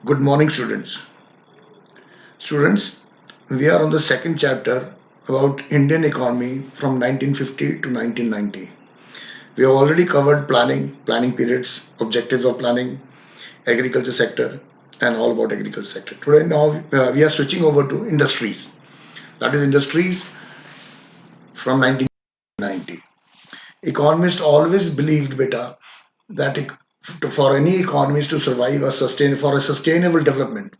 Good morning, students. Students, we are on the second chapter about Indian economy from 1950 to 1990. We have already covered planning periods, objectives of planning, agriculture sector, and all about agriculture sector. Today, now we are switching over to industries. That is industries from 1990. Economists always believed, beta, that for any economies to survive for a sustainable development,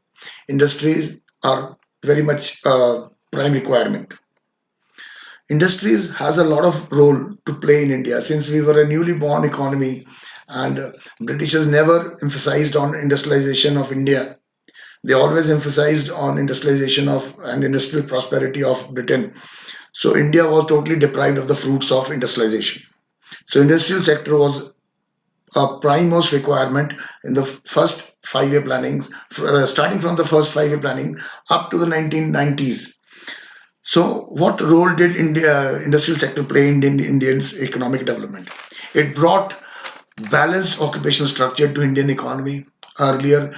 industries are very much prime requirement. Industries has a lot of role to play in India since we were a newly born economy, and Britishers never emphasized on industrialization of India. They always emphasized on industrialization of and industrial prosperity of Britain. So India was totally deprived of the fruits of industrialization. So industrial sector was a prime most requirement in the first 5 year plannings, starting from the first 5 year planning up to the 1990s. So, what role did India industrial sector play in Indians' economic development? It brought balanced occupational structure to Indian economy. Earlier,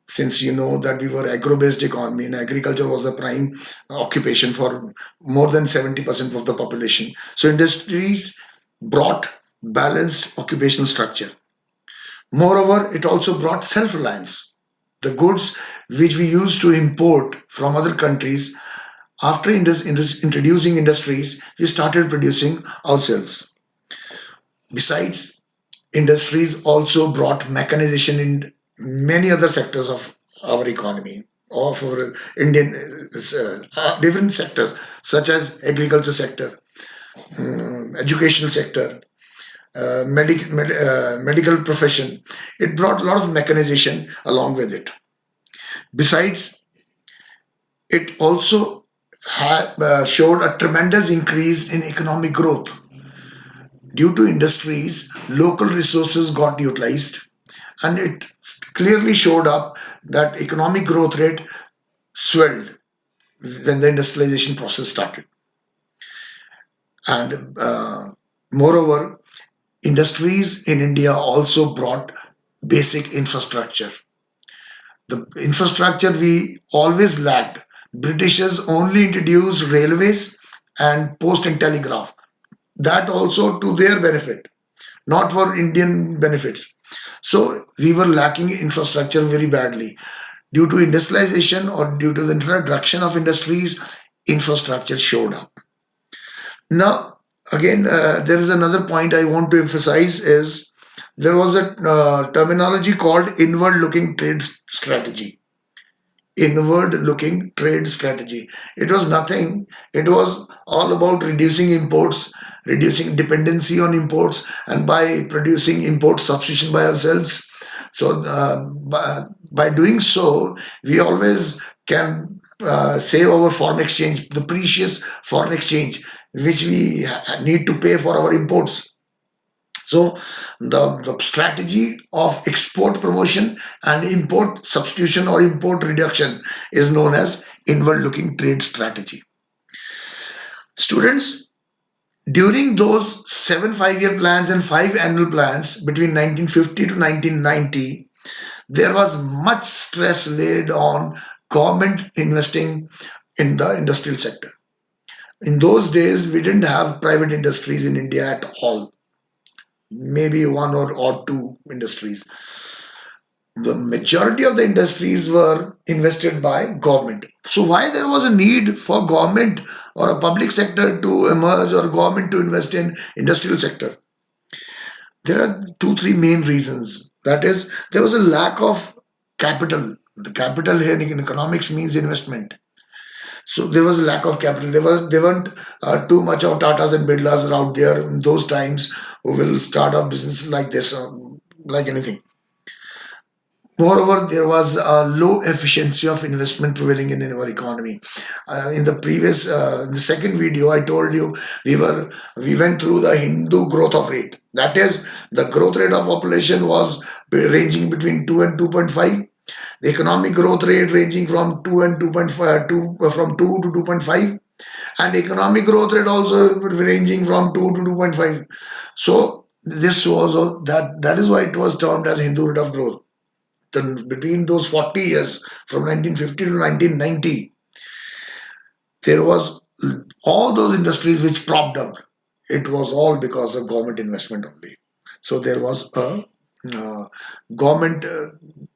since you know that we were agro-based economy and agriculture was the prime occupation for more than 70% of the population. So industries brought balanced occupational structure. Moreover, it also brought self-reliance. The goods which we used to import from other countries, after introducing industries, we started producing ourselves. Besides, industries also brought mechanization in many other sectors of our economy, of our Indian different sectors, such as agriculture sector, educational sector, medical profession. It brought a lot of mechanization along with it. Besides, it also showed a tremendous increase in economic growth. Due to industries, local resources got utilized, and it clearly showed up that economic growth rate swelled when the industrialization process started. And moreover, industries in India also brought basic infrastructure. The infrastructure we always lacked. Britishers only introduced railways and post and telegraph. That also to their benefit, not for Indian benefits. So we were lacking infrastructure very badly. Due to industrialization or due to the introduction of industries, infrastructure showed up. Now, again, there is another point I want to emphasize is there was a terminology called inward-looking trade strategy. Inward-looking trade strategy. It was nothing. It was all about reducing imports, reducing dependency on imports, and by producing import substitution by ourselves. So, by doing so, we always can save our foreign exchange, the precious foreign exchange, which we need to pay for our imports. So the strategy of export promotion and import substitution or import reduction is known as inward looking trade strategy. Students, during those 7 5 year plans and 5 annual plans between 1950 to 1990, there was much stress laid on government investing in the industrial sector. In those days, we didn't have private industries in India at all, maybe one or two industries. The majority of the industries were invested by government. So why there was a need for government or a public sector to emerge or government to invest in industrial sector? There are two, three main reasons. That is, there was a lack of capital. The capital here in economics means investment. So there was a lack of capital. There weren't too much of Tatas and Birlas out there in those times who will start a business like this, like anything. Moreover, there was a low efficiency of investment prevailing in our economy. In the previous, in the second video, I told you we went through the Hindu growth of rate. That is, the growth rate of population was ranging between 2 and 2.5. The economic growth rate ranging from 2 and 2.5 from 2 to 2.5, and economic growth rate also ranging from 2 to 2.5. So this was that is why it was termed as Hindu rate of growth. between those 40 years from 1950 to 1990, there was all those industries which propped up. It was all because of government investment only. So there was a government.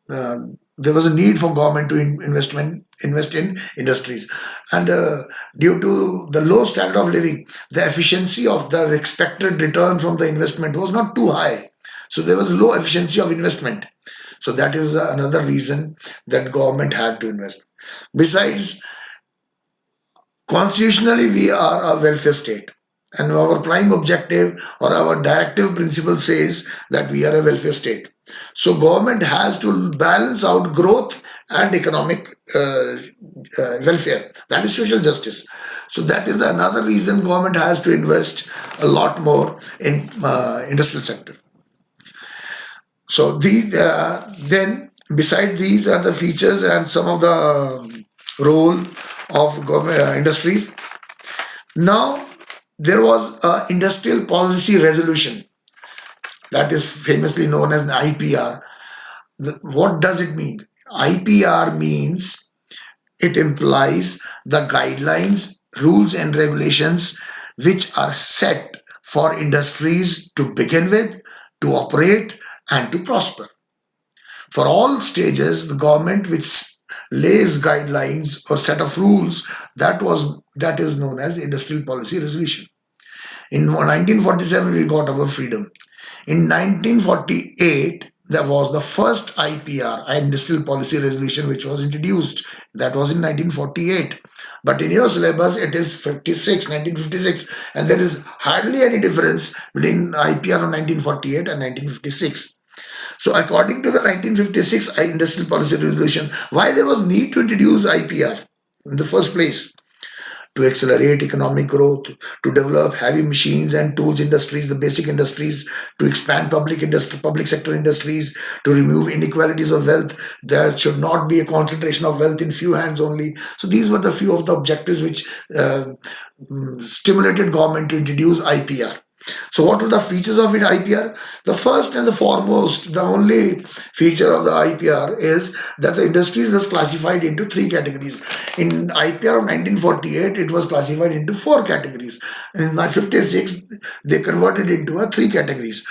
Uh, there was a need for government to invest in industries, and due to the low standard of living, the efficiency of the expected return from the investment was not too high. So there was low efficiency of investment. So that is another reason that government had to invest. Besides, constitutionally, we are a welfare state, and our prime objective or our directive principle says that we are a welfare state. So, government has to balance out growth and economic welfare. That is social justice. So, that is another reason government has to invest a lot more in industrial sector. So, then beside these are the features and some of the role of government industries. Now, there was a industrial policy resolution that is famously known as the IPR. What does it mean? IPR means it implies the guidelines, rules, and regulations which are set for industries to begin with, to operate, and to prosper. For all stages, the government which lays guidelines or set of rules, that is known as industrial policy resolution. In 1947, we got our freedom. In 1948, there was the first IPR, Industrial Policy Resolution, which was introduced. That was in 1948. But in your syllabus, it is 1956, and there is hardly any difference between IPR of 1948 and 1956. So, according to the 1956 Industrial Policy Resolution, why there was need to introduce IPR in the first place? To accelerate economic growth, to develop heavy machines and tools industries, the basic industries, to expand public sector industries, to remove inequalities of wealth. There should not be a concentration of wealth in few hands only. So these were the few of the objectives which stimulated government to introduce IPR. So what were the features of it IPR? The first and the foremost, the only feature of the IPR is that the industries was classified into three categories. In IPR of 1948, it was classified into four categories. In 1956, they converted into three categories.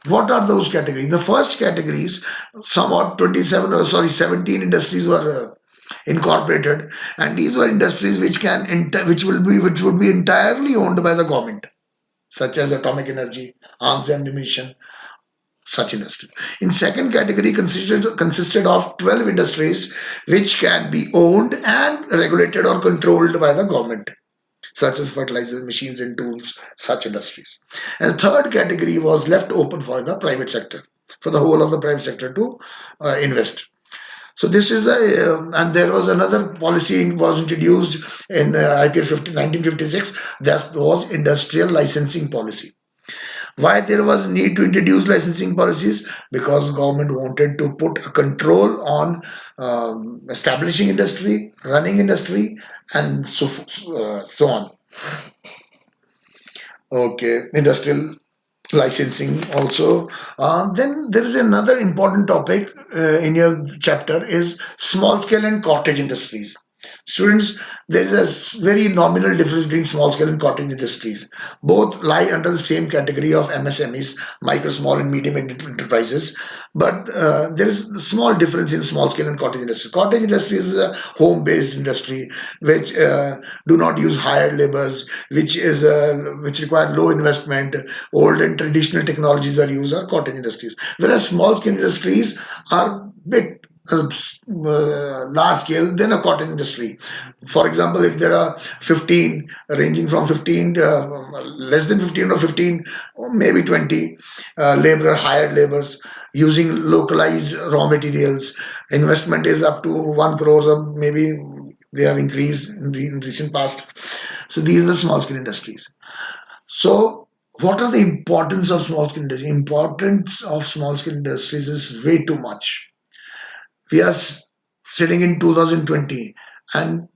What are those categories? The first categories, somewhat 17 industries were incorporated, and these were industries which would be entirely owned by the government, such as atomic energy, arms and ammunition, such industry. In second category consisted of 12 industries which can be owned and regulated or controlled by the government, such as fertilizers, machines and tools, such industries. And third category was left open for the private sector, for the whole of the private sector to invest. So this is and there was another policy was introduced in IPL 1956. That was industrial licensing policy. Why there was need to introduce licensing policies? Because government wanted to put a control on establishing industry, running industry, and so on. Okay, industrial licensing also. Then there is another important topic in your chapter is small scale and cottage industries. Students, there is a very nominal difference between small scale and cottage industries. Both lie under the same category of MSMEs, micro, small, and medium enterprises. But there is a small difference in small scale and cottage industry. Cottage industry is a home based industry which do not use hired laborers, which require low investment. Old and traditional technologies are used, are cottage industries. Whereas small scale industries are bit large scale than a cotton industry. For example, if there are 15, ranging from 15, less than 15 or 15, or maybe 20 hired laborers using localized raw materials, investment is up to 1 crore or maybe they have increased in recent past. So these are the small scale industries. So what are the importance of small scale industries? Importance of small scale industries is way too much. We are sitting in 2020, and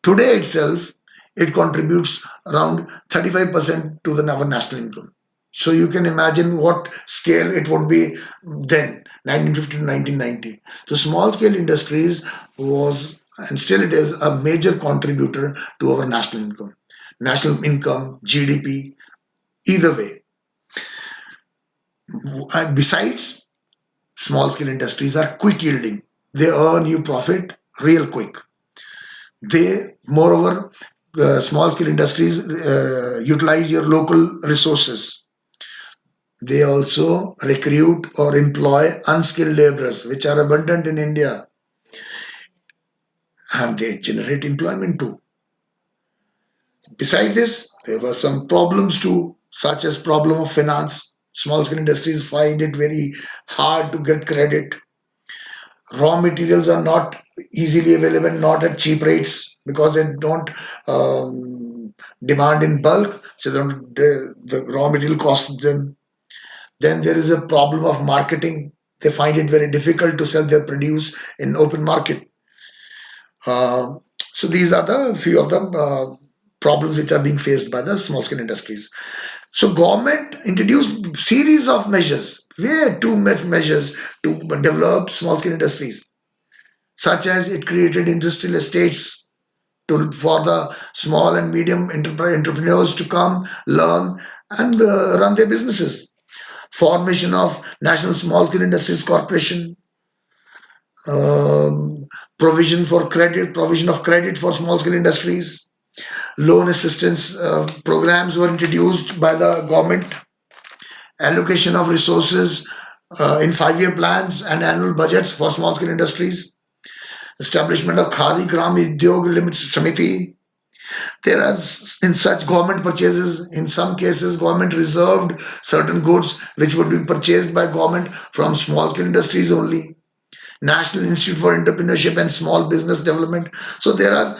today itself it contributes around 35% to our national income. So you can imagine what scale it would be then, 1950 to 1990. So small scale industries was and still it is a major contributor to our national income. National income, GDP, either way. Besides, small scale industries are quick yielding. They earn you profit real quick. They, moreover, small scale industries utilize your local resources. They also recruit or employ unskilled laborers, which are abundant in India, and they generate employment too. Besides this, there were some problems too, such as problem of finance. Small scale industries find it very hard to get credit. Raw materials are not easily available, not at cheap rates because they don't demand in bulk, so the raw material costs them. Then there is a problem of marketing. They find it very difficult to sell their produce in open market. Uh, so these are the few of the problems which are being faced by the small scale industries. So government introduced series of measures, way too much measures to develop small scale industries, such as it created industrial estates for the small and medium entrepreneurs to come, learn, and run their businesses. Formation of National Small Scale Industries Corporation, um, provision of credit for small scale industries, loan assistance programs were introduced by the government, allocation of resources in 5 year plans and annual budgets for small scale industries, establishment of Khadi Gram Udyog Limits Samiti. There are in such government purchases, in some cases, government reserved certain goods which would be purchased by government from small scale industries only. National Institute for Entrepreneurship and Small Business Development. So there are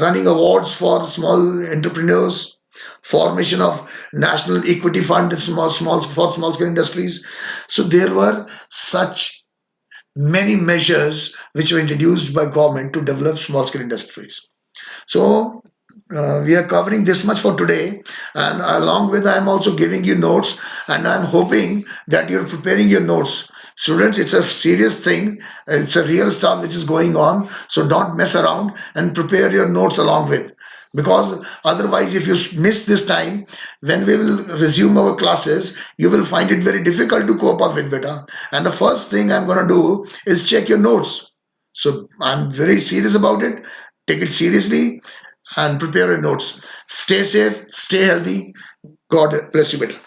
running awards for small entrepreneurs, formation of National Equity Fund and for small scale industries. So there were such many measures which were introduced by government to develop small scale industries. So we are covering this much for today, and along with I'm also giving you notes, and I'm hoping that you're preparing your notes. Students, it's a serious thing. It's a real stuff which is going on. So don't mess around and prepare your notes along with. Because otherwise, if you miss this time, when we will resume our classes, you will find it very difficult to cope up with beta. And the first thing I'm going to do is check your notes. So I'm very serious about it. Take it seriously and prepare your notes. Stay safe, stay healthy. God bless you, better.